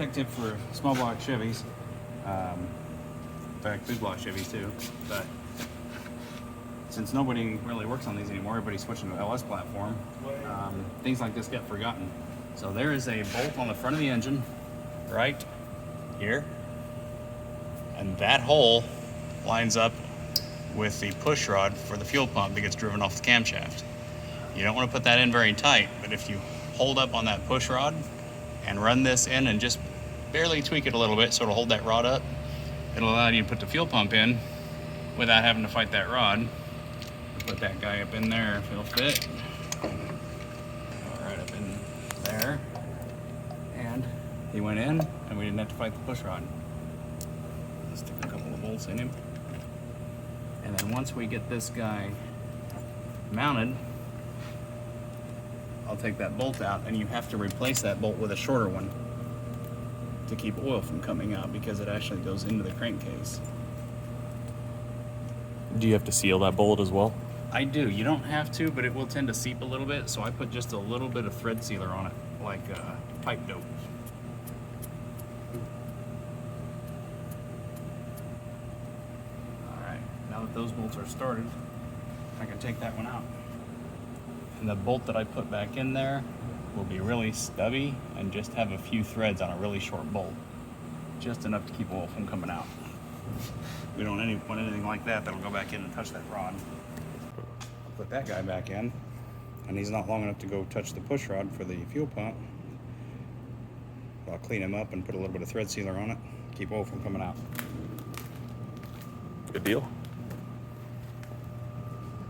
tech tip for small block Chevys. In fact, big block Chevys too. But since nobody really works on these anymore, everybody's switching to the LS platform. Things like this get forgotten. So there is a bolt on the front of the engine, right here, and that hole lines up with the push rod for the fuel pump that gets driven off the camshaft. You don't want to put that in very tight, but if you hold up on that push rod and run this in and just barely tweak it a little bit so it'll hold that rod up, it'll allow you to put the fuel pump in without having to fight that rod. Put that guy up in there if it'll fit. Right up in there. And he went in and we didn't have to fight the push rod. Let's stick a couple of bolts in him. And then once we get this guy mounted, I'll take that bolt out, and you have to replace that bolt with a shorter one to keep oil from coming out because it actually goes into the crankcase. Do you have to seal that bolt as well? I do. You don't have to, but it will tend to seep a little bit, so I put just a little bit of thread sealer on it, like pipe dope. Alright, now that those bolts are started, I can take that one out. And the bolt that I put back in there will be really stubby and just have a few threads on a really short bolt. Just enough to keep oil from coming out. We don't want anything like that that'll go back in and touch that rod. I'll put that guy back in, and he's not long enough to go touch the push rod for the fuel pump. I'll clean him up and put a little bit of thread sealer on it, keep oil from coming out. Good deal.